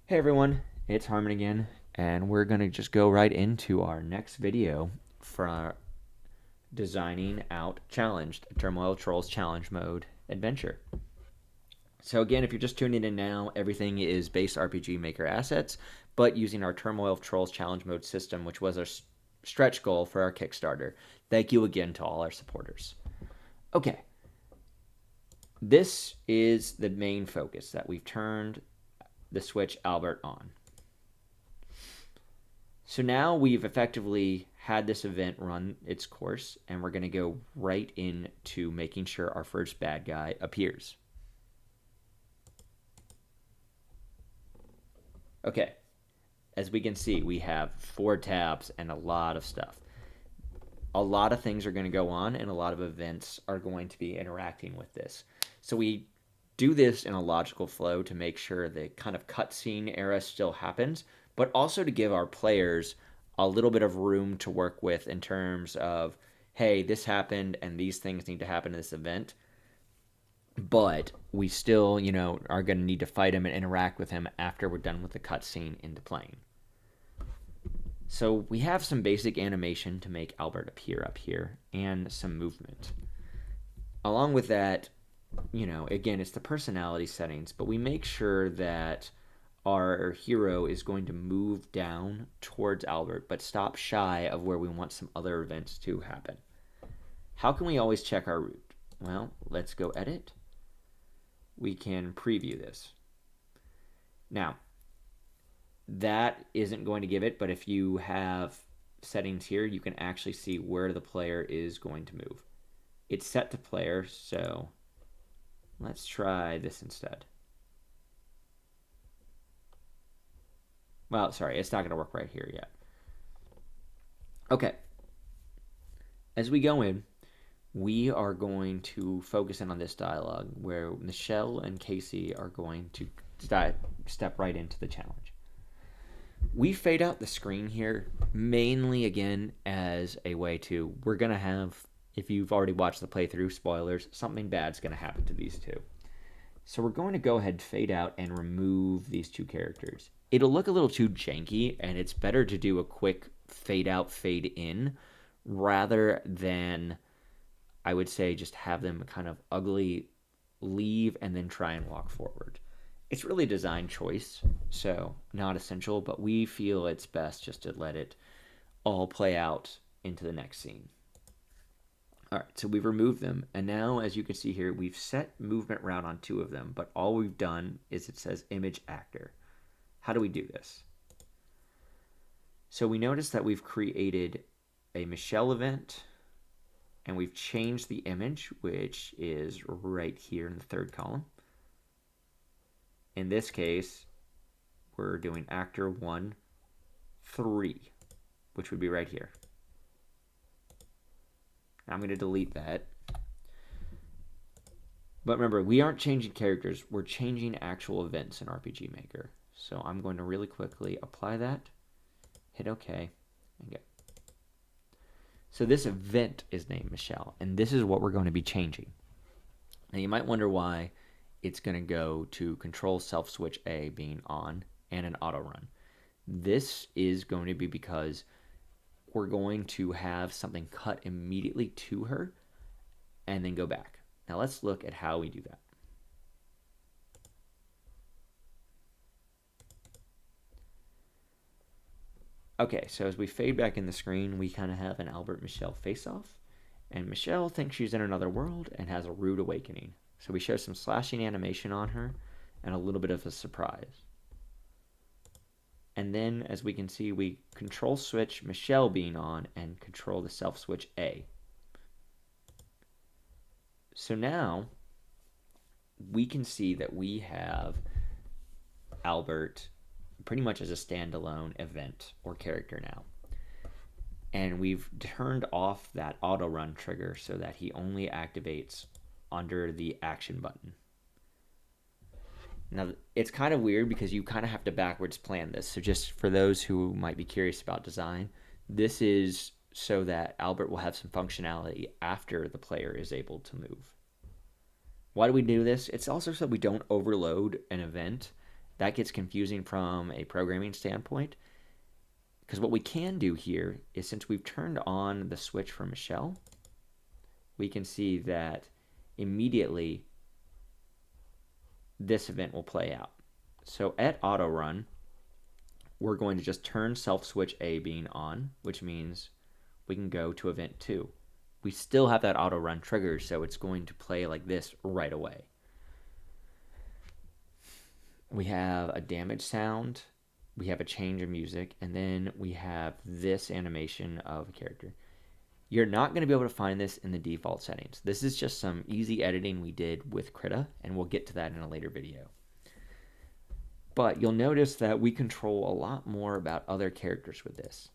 Hey everyone, it's Harmon again, and we're going to just go right into our next video for designing out Challenged, a Turmoil Trolls Challenge Mode adventure. So again, if you're just tuning in now, everything is base RPG Maker assets, but using our Turmoil Trolls Challenge Mode system, which was our stretch goal for our Kickstarter. Thank you again to all our supporters. Okay, this is the main focus that we've turned the switch Albert on. So now we've effectively had this event run its course, and we're going to go right into making sure our first bad guy appears. Okay, as we can see, we have 4 tabs and a lot of stuff. A lot of things are going to go on, and a lot of events are going to be interacting with this. So we do this in a logical flow to make sure the kind of cutscene era still happens, but also to give our players a little bit of room to work with in terms of, hey, this happened and these things need to happen in this event, but we still, are going to need to fight him and interact with him after we're done with the cutscene into playing. So we have some basic animation to make Albert appear up here and some movement. Along with that, again, it's the personality settings, but we make sure that our hero is going to move down towards Albert, but stop shy of where we want some other events to happen. How can we always check our route? Well, let's go edit. We can preview this. Now, that isn't going to give it, but if you have settings here, you can actually see where the player is going to move. It's set to player, so let's try this instead. Well, sorry, it's not going to work right here yet. Okay. As we go in, we are going to focus in on this dialogue where Michelle and Casey are going to step right into the challenge. We fade out the screen here mainly, again, as a way to, we're going to have, if you've already watched the playthrough, spoilers, something bad's going to happen to these two. So we're going to go ahead, fade out, and remove these 2 characters. It'll look a little too janky, and it's better to do a quick fade out, fade in, rather than, I would say, just have them kind of ugly leave and then try and walk forward. It's really design choice, so not essential, but we feel it's best just to let it all play out into the next scene. All right, so we've removed them, and now, as you can see here, we've set movement route on 2 of them, but all we've done is it says image actor. How do we do this? So we notice that we've created a Michelle event, and we've changed the image, which is right here in the 3rd column. In this case, we're doing actor 1, 3, which would be right here. I'm going to delete that. But remember, we aren't changing characters. We're changing actual events in RPG Maker. So I'm going to really quickly apply that, hit OK, and go. So this event is named Michelle, and this is what we're going to be changing. Now you might wonder why it's going to go to control self switch A being on and an auto run. This is going to be because we're going to have something cut immediately to her and then go back. Now let's look at how we do that. Okay, so as we fade back in the screen, we kind of have an Albert Michelle face-off, and Michelle thinks she's in another world and has a rude awakening. So we show some slashing animation on her and a little bit of a surprise. And then, as we can see, we control switch Michelle being on and control the self switch A. So now we can see that we have Albert pretty much as a standalone event or character now. And we've turned off that auto run trigger so that he only activates under the action button. Now, it's kind of weird because you kind of have to backwards plan this. So just for those who might be curious about design, this is so that Albert will have some functionality after the player is able to move. Why do we do this? It's also so we don't overload an event That gets confusing from a programming standpoint, because what we can do here is, since we've turned on the switch for Michelle, we can see that immediately this event will play out. So at auto run, we're going to just turn self switch A being on, which means we can go to event 2. We still have that auto run triggered, so it's going to play like this right away. We have a damage sound, we have a change of music, and then we have this animation of a character. You're not going to be able to find this in the default settings. This is just some easy editing we did with Krita, and we'll get to that in a later video. But you'll notice that we control a lot more about other characters with this.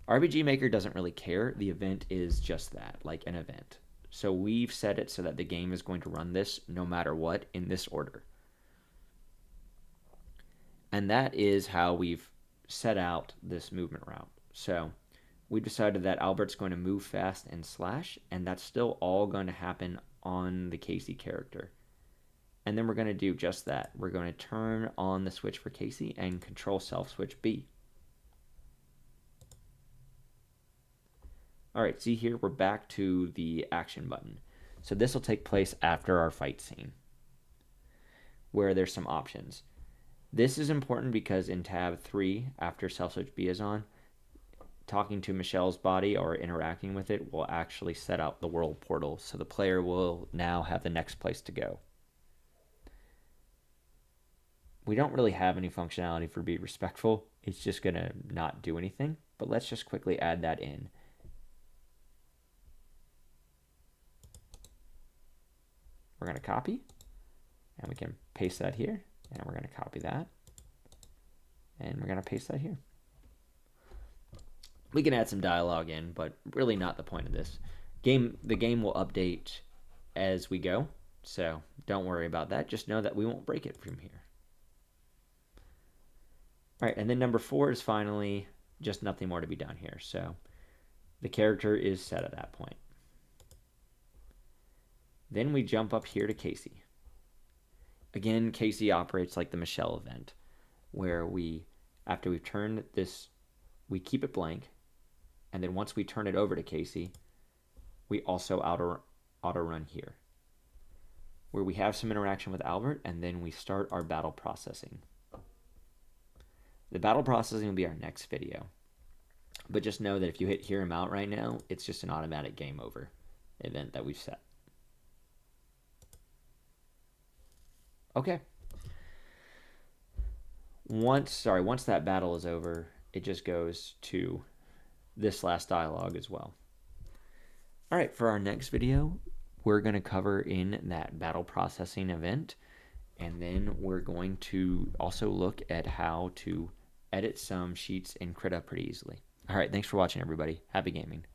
RPG Maker doesn't really care. The event is just that, like an event. So we've set it so that the game is going to run this no matter what in this order. And that is how we've set out this movement route. So we decided that Albert's going to move fast and slash, and that's still all going to happen on the Casey character. And then we're going to do just that. We're going to turn on the switch for Casey and control self switch B. All right, see here, we're back to the action button. So this will take place after our fight scene, where there's some options. This is important because in tab 3, after self switch B is on, talking to Michelle's body or interacting with it will actually set out the world portal, so the player will now have the next place to go. We don't really have any functionality for Be Respectful. It's just going to not do anything, but let's just quickly add that in. We're going to copy, and we can paste that here, and we're going to copy that, and we're going to paste that here. We can add some dialogue in, but really not the point of this. The game will update as we go, so don't worry about that. Just know that we won't break it from here. All right, and then number 4 is finally just nothing more to be done here. So the character is set at that point. Then we jump up here to Casey. Again, Casey operates like the Michelle event, where after we've turned this, we keep it blank, and then once we turn it over to Casey, we also auto run here, where we have some interaction with Albert, and then we start our battle processing. The battle processing will be our next video, but just know that if you hit hear him out right now, it's just an automatic game over event that we've set. Okay. Once that battle is over, it just goes to this last dialogue as well. All right, for our next video, we're going to cover in that battle processing event, and then we're going to also look at how to edit some sheets in Krita pretty easily. All right, thanks for watching, everybody. Happy gaming.